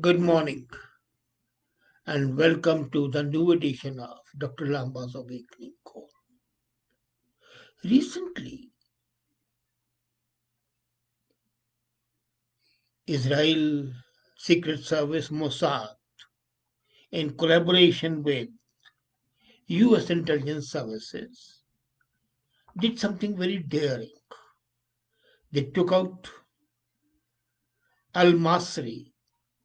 Good morning and welcome to the new edition of Dr. Lamba's Awakening Call. Recently, Israel Secret Service Mossad, in collaboration with US intelligence services, did something very daring. They took out Al Masri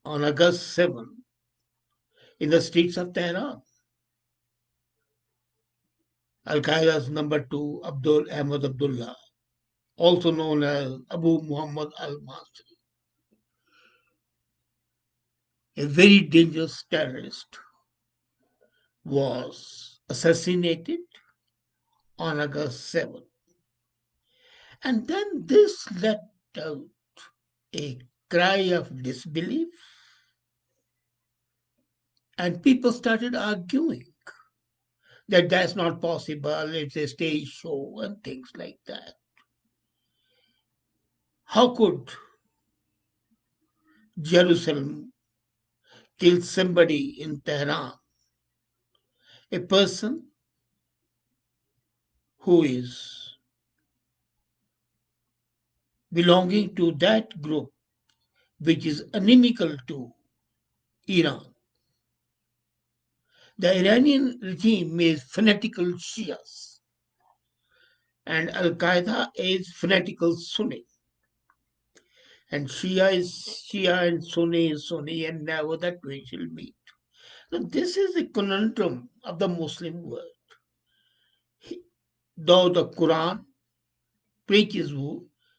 on August 7 in the streets of Tehran. Al Qaeda's number two, Abdul Ahmad Abdullah, also known as Abu Muhammad al Masri, a very dangerous terrorist, was assassinated on August 7. And then this let out a cry of disbelief, and people started arguing that that's not possible, it's a stage show, and things like that. How could Jerusalem kill somebody in Tehran, a person who is belonging to that group which is inimical to Iran? The Iranian regime is fanatical Shias, and Al Qaeda is fanatical Sunni. And Shia is Shia and Sunni is Sunni, and never the two shall meet. Now, this is the conundrum of the Muslim world. Though the Quran preaches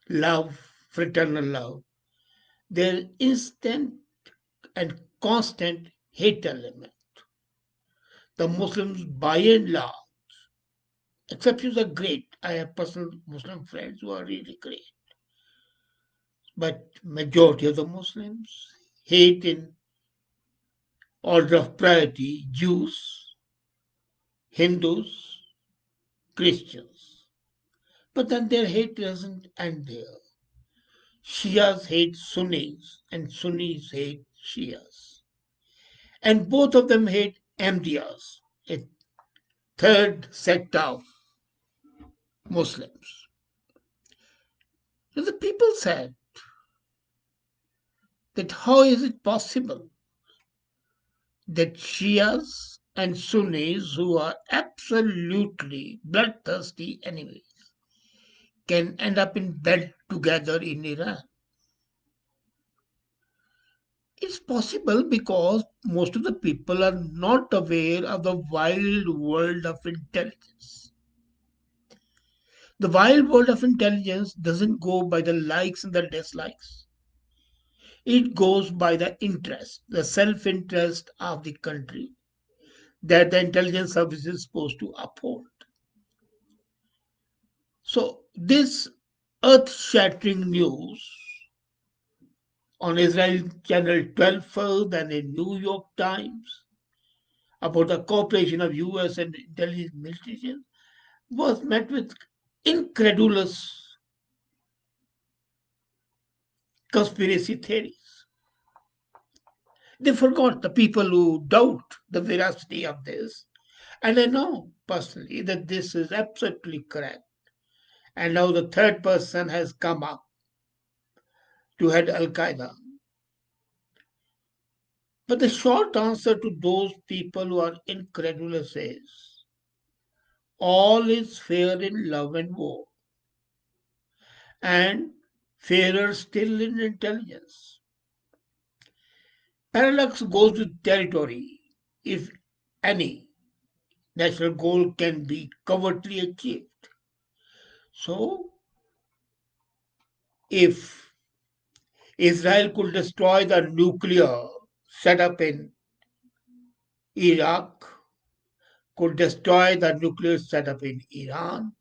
love, fraternal love, there is instant and constant hate element. The Muslims, by and large, exceptions are great. I have personal Muslim friends who are really great. But majority of the Muslims hate in order of priority Jews, Hindus, Christians. But then their hate doesn't end there. Shias hate Sunnis and Sunnis hate Shias. And both of them hate MDRs, a third sect of Muslims. So the people said that how is it possible that Shias and Sunnis, who are absolutely bloodthirsty enemies, can end up in bed together in Iran? It's possible because most of the people are not aware of the wild world of intelligence. The wild world of intelligence doesn't go by the likes and the dislikes. It goes by the interest, the self interest of the country that the intelligence service is supposed to uphold. So, this earth shattering news on Israel Channel 12 first and in New York Times about the cooperation of US and intelligence military was met with incredulous conspiracy theories. They forgot the people who doubt the veracity of this. And I know personally that this is absolutely correct. And now the third person has come up to head Al Qaeda. But the short answer to those people who are incredulous is all is fair in love and war, and fairer still in intelligence. Parallax goes with territory if any national goal can be covertly achieved. So, if Israel could destroy the nuclear setup in Iraq, could destroy the nuclear setup in Iran,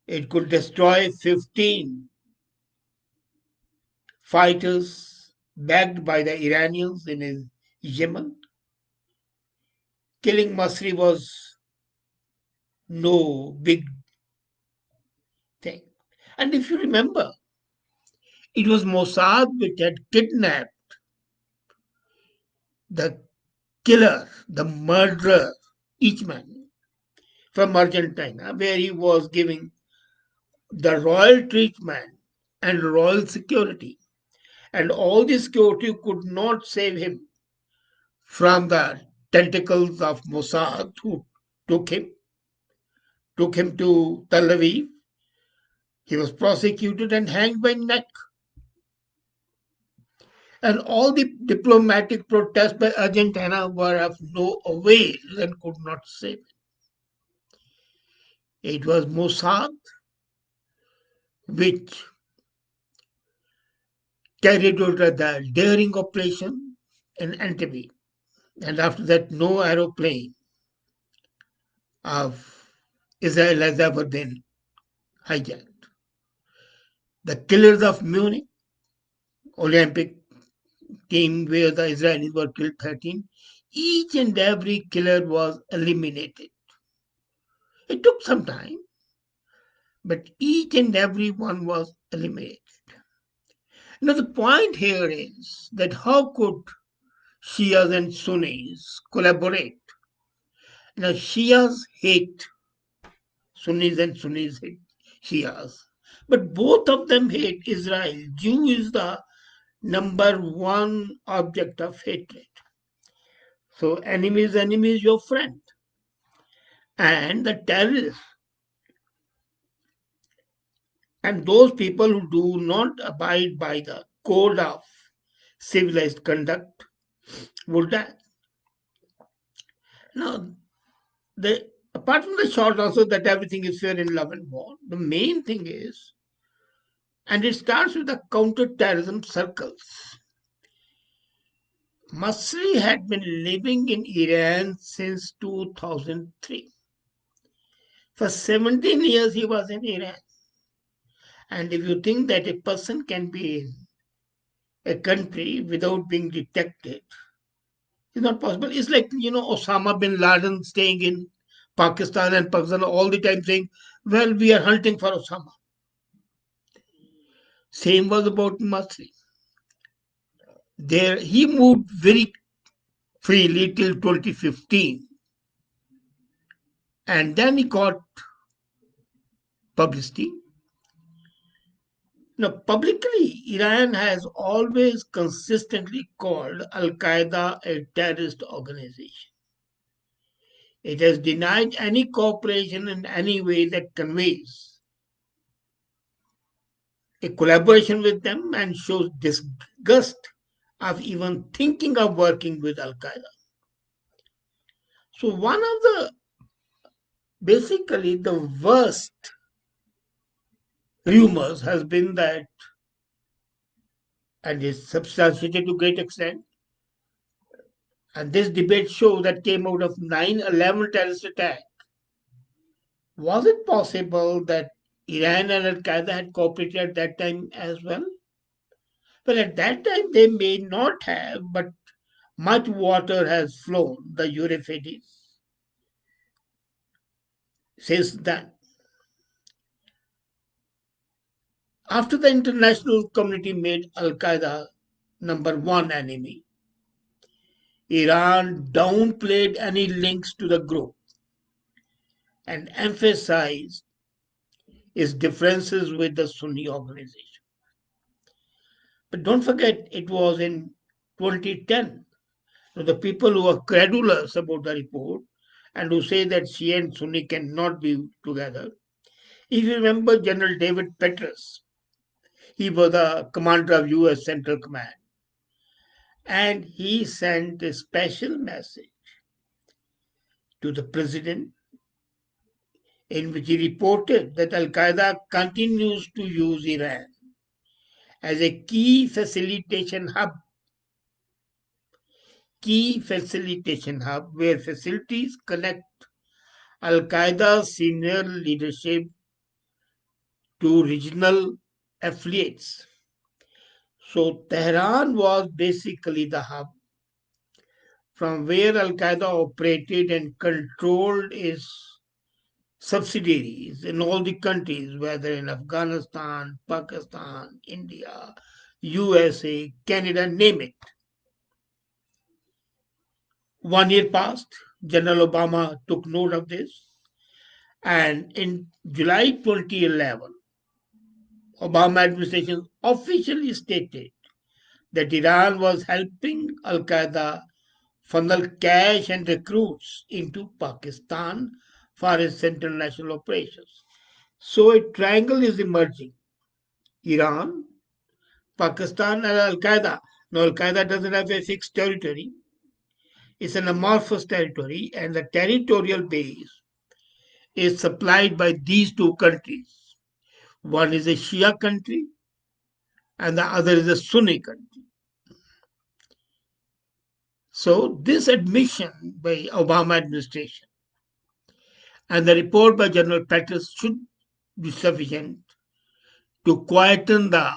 it could destroy 15 fighters backed by the Iranians in Yemen. Killing Masri was no big thing. And if you remember, it was Mossad which had kidnapped The killer, the murderer, each man from Argentina, where he was giving the royal treatment and royal security. And all the security could not save him from the tentacles of Mossad who took him, took him to Tel Aviv. He was prosecuted and hanged by neck. And all the diplomatic protests by Argentina were of no avail and could not save him. It was Mossad which carried out the daring operation in Entebbe. And after that, no aeroplane of Israel has ever been hijacked. The killers of Munich Olympic team, where the Israelis were killed 13, each and every killer was eliminated. It took some time, but each and every one was eliminated. Now, the point here is that how could Shias and Sunnis collaborate? Now, Shias hate Sunnis and Sunnis hate Shias. But both of them hate Israel. Jew is the number one object of hatred. So enemy is your friend. And the terrorists and those people who do not abide by the code of civilized conduct would die. Now, apart from the short also that everything is fair in love and war, the main thing is, and it starts with the counter-terrorism circles. Masri had been living in Iran since 2003. For 17 years he was in Iran. And if you think that a person can be in a country without being detected, it's not possible. It's like, Osama bin Laden staying in Pakistan and Pakistan all the time saying, well, we are hunting for Osama. Same was about Masri. There, he moved very freely till 2015. And then he got publicity. Now, publicly, Iran has always consistently called Al Qaeda a terrorist organization. It has denied any cooperation in any way that conveys a collaboration with them and shows disgust of even thinking of working with Al Qaeda. So, one of the basically the worst rumors has been that, and is substantiated to great extent, and this debate show that came out of 9/11 terrorist attack. Was it possible that Iran and Al Qaeda had cooperated at that time as well? Well, at that time they may not have, but much water has flown the Euphrates since then. After the international community made Al Qaeda number one enemy, Iran downplayed any links to the group and emphasized its differences with the Sunni organization. But don't forget, it was in 2010. So the people who are credulous about the report and who say that Shia and Sunni cannot be together. If you remember General David Petraeus, he was the commander of US Central Command. And he sent a special message to the president in which he reported that Al Qaeda continues to use Iran as a key facilitation hub where facilities connect Al Qaeda's senior leadership to regional affiliates. So Tehran was basically the hub from where Al Qaeda operated and controlled its subsidiaries in all the countries, whether in Afghanistan, Pakistan, India, USA, Canada, name it. 1 year passed. General Obama took note of this. And in July 2011, Obama administration officially stated that Iran was helping Al Qaeda funnel cash and recruits into Pakistan for its international operations. So a triangle is emerging: Iran, Pakistan, and Al Qaeda. Now, Al Qaeda doesn't have a fixed territory, it's an amorphous territory, and the territorial base is supplied by these two countries. One is a Shia country, and the other is a Sunni country. So, this admission by Obama administration and the report by General Petraeus should be sufficient to quieten the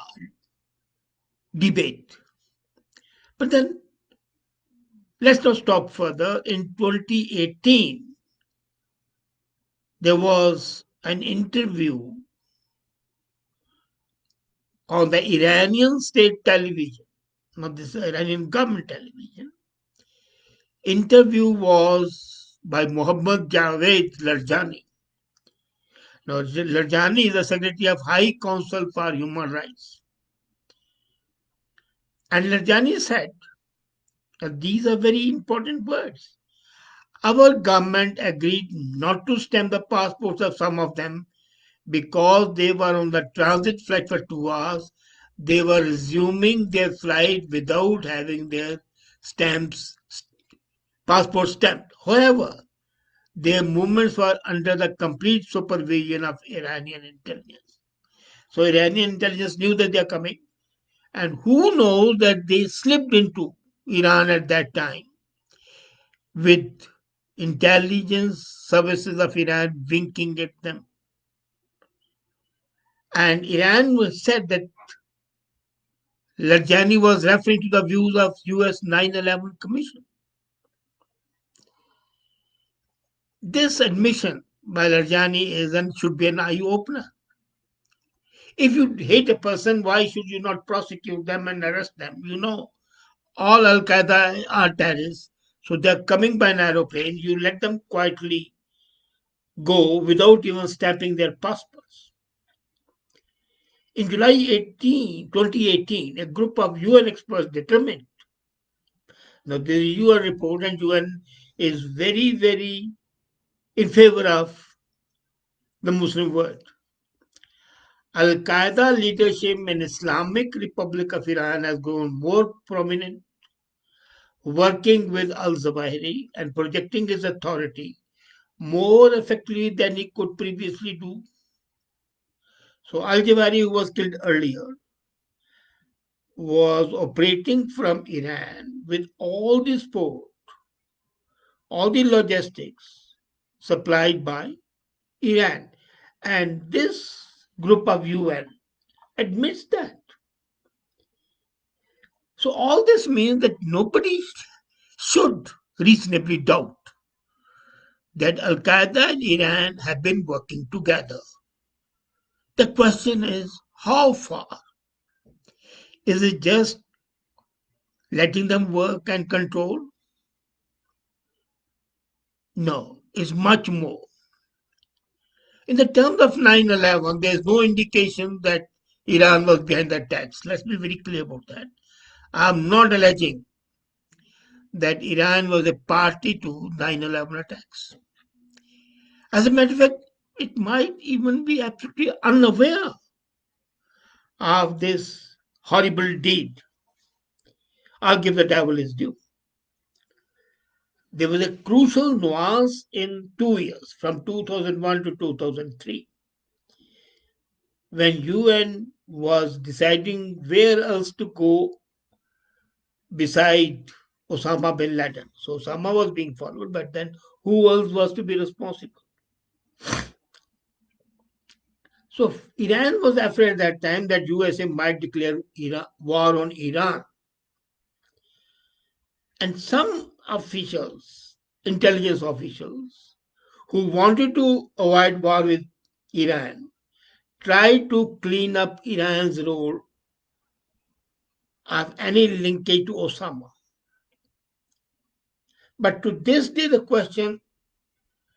debate. But then let's not stop further. In 2018, there was an interview on the Iranian state television, not this Iranian government television. Interview was by Mohammad Javed Larjani. Now, Larjani is the Secretary of High Council for Human Rights. And Larjani said that these are very important words. Our government agreed not to stamp the passports of some of them because they were on the transit flight for 2 hours. They were resuming their flight without having their stamps, passport stamped. However, their movements were under the complete supervision of Iranian intelligence. So Iranian intelligence knew that they are coming. And who knows that they slipped into Iran at that time with intelligence services of Iran winking at them. And Iran was said that Larjani was referring to the views of US 9/11 Commission. This admission by Larjani is and should be an eye opener. If you hate a person, why should you not prosecute them and arrest them? You know, all Al Qaeda are terrorists, so they're coming by an aeroplane. You let them quietly go without even stamping their passports. In July 2018, a group of UN experts determined. Now, the UN report, and UN is very, very in favor of the Muslim world. Al Qaeda leadership in Islamic Republic of Iran has grown more prominent, working with Al Zawahiri and projecting his authority more effectively than he could previously do. So Al Zawahiri, who was killed earlier, was operating from Iran with all the support, all the logistics supplied by Iran. And this group of UN admits that. So all this means that nobody should reasonably doubt that Al Qaeda and Iran have been working together. The question is how far? Is it just letting them work and control? No, it's much more. In the terms of 9/11, there's no indication that Iran was behind the attacks. Let's be very clear about that. I'm not alleging that Iran was a party to 9/11 attacks. As a matter of fact, it might even be absolutely unaware of this horrible deed. I'll give the devil his due. There was a crucial nuance in 2 years, from 2001 to 2003, when UN was deciding where else to go beside Osama bin Laden. So Osama was being followed, but then who else was to be responsible? So Iran was afraid at that time that USA might declare war on Iran. And some officials, intelligence officials, who wanted to avoid war with Iran, tried to clean up Iran's role of any linkage to Osama. But to this day, the question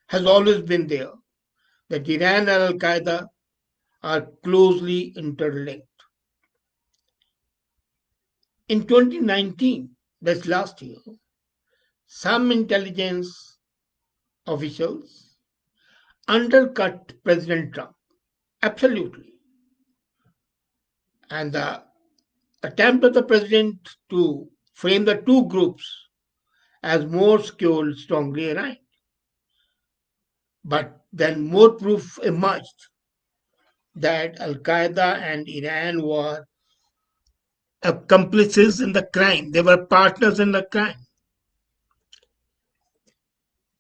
has always been there that Iran and Al Qaeda are closely interlinked. In 2019, that's last year, some intelligence officials undercut President Trump. Absolutely. And the attempt of the president to frame the two groups as more skilled strongly aligned. But then more proof emerged that Al Qaeda and Iran were accomplices in the crime. They were partners in the crime.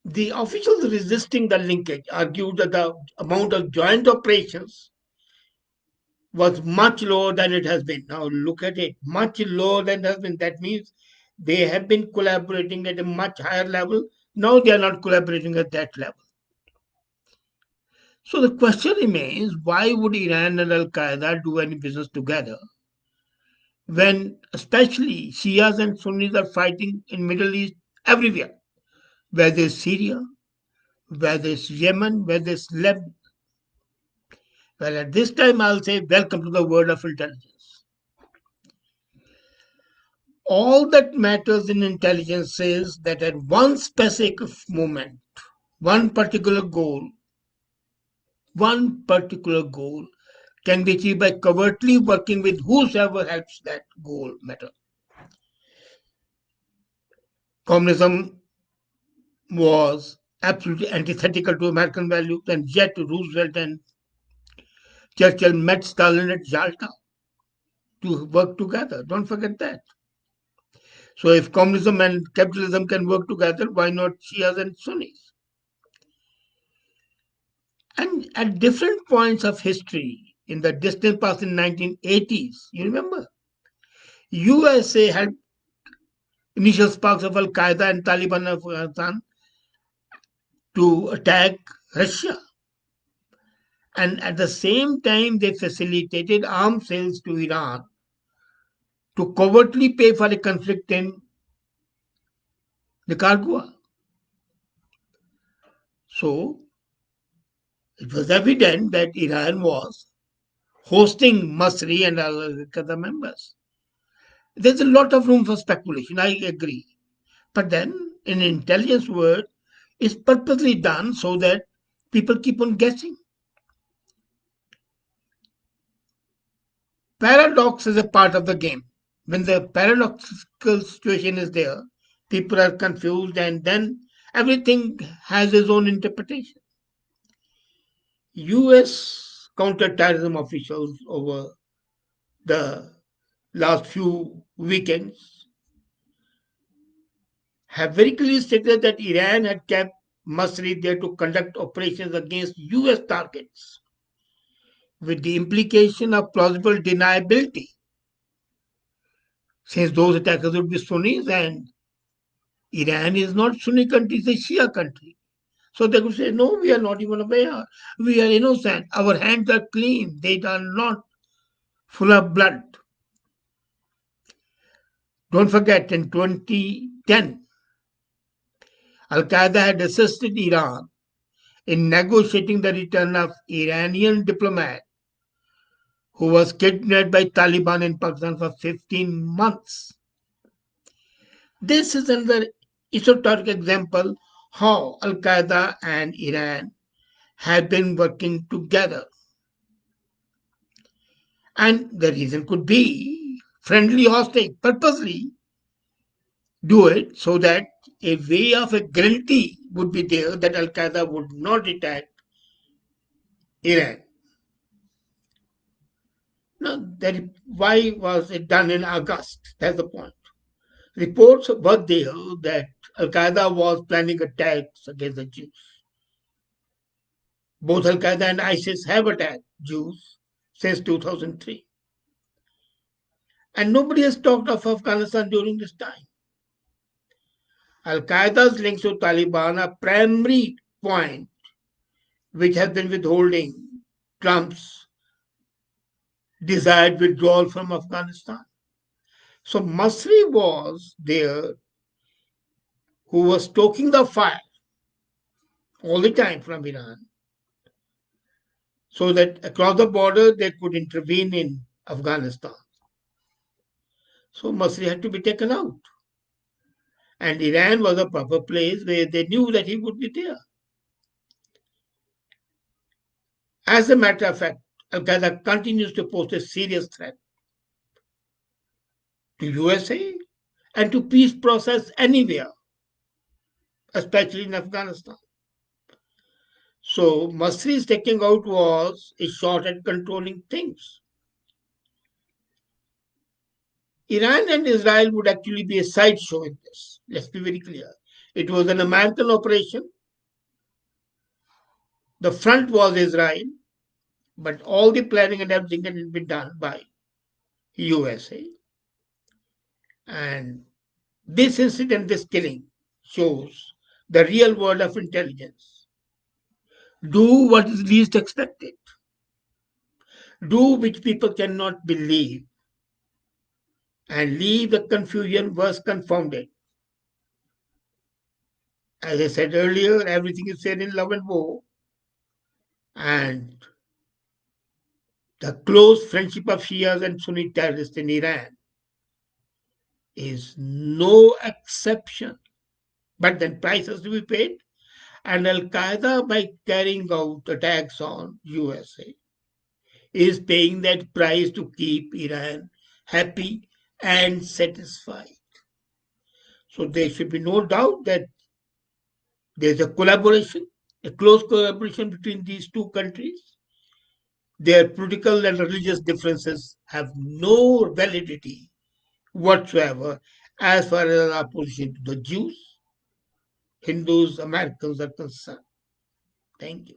The officials resisting the linkage argued that the amount of joint operations was much lower than it has been. Now look at it, much lower than it has been. That means they have been collaborating at a much higher level. Now they are not collaborating at that level. So the question remains, why would Iran and Al Qaeda do any business together when especially Shias and Sunnis are fighting in Middle East everywhere, whether it's Syria, whether it's Yemen, whether it's Lebanon. Well, at this time, I'll say, welcome to the world of intelligence. All that matters in intelligence is that at one specific moment, one particular goal, one particular goal can be achieved by covertly working with whosoever helps that goal matter. Communism was absolutely antithetical to American values, and yet Roosevelt and Churchill met Stalin at Yalta to work together. Don't forget that. So if communism and capitalism can work together, why not Shias and Sunnis? And at different points of history, in the distant past in 1980s, you remember, USA had initial sparks of Al Qaeda and Taliban of Afghanistan to attack Russia. And at the same time, they facilitated arms sales to Iran to covertly pay for a conflict in Nicaragua. So it was evident that Iran was hosting Masri and other members. There's a lot of room for speculation, I agree. But then, in intelligence world, it's purposely done so that people keep on guessing. Paradox is a part of the game. When the paradoxical situation is there, people are confused and then everything has its own interpretation. US counterterrorism officials over the last few weekends have very clearly stated that Iran had kept Masri there to conduct operations against US targets, with the implication of plausible deniability, since those attackers would be Sunnis and Iran is not Sunni country, it's a Shia country. So they could say, no, we are not even aware. We are innocent. Our hands are clean. They are not full of blood. Don't forget, in 2010, Al Qaeda had assisted Iran in negotiating the return of Iranian diplomat who was kidnapped by Taliban in Pakistan for 15 months. This is another esoteric example how Al Qaeda and Iran have been working together. And the reason could be friendly hostage, purposely do it so that a way of a guarantee would be there that Al Qaeda would not attack Iran. Now, why was it done in August? That's the point. Reports were there that Al Qaeda was planning attacks against the Jews. Both Al Qaeda and ISIS have attacked Jews since 2003. And nobody has talked of Afghanistan during this time. Al Qaeda's links to Taliban are primary point which has been withholding Trump's desired withdrawal from Afghanistan. So Masri was there, who was stoking the fire all the time from Iran so that across the border they could intervene in Afghanistan. So Masri had to be taken out. And Iran was a proper place where they knew that he would be there. As a matter of fact, Al Qaeda continues to pose a serious threat to USA and to peace process anywhere, especially in Afghanistan. So Masri's taking out was a shot at controlling things. Iran and Israel would actually be a sideshow in this. Let's be very clear. It was an American operation. The front was Israel, but all the planning and everything had been done by USA. And this incident, this killing, shows the real world of intelligence. Do what is least expected. Do which people cannot believe. And leave the confusion worse confounded. As I said earlier, everything is said in love and war. And the close friendship of Shias and Sunni terrorists in Iran is no exception. But then price has to be paid. And Al Qaeda, by carrying out attacks on USA, is paying that price to keep Iran happy and satisfied. So there should be no doubt that there's a collaboration, a close collaboration between these two countries. Their political and religious differences have no validity whatsoever as far as our opposition to the Jews, Hindus, Americans are concerned. Thank you.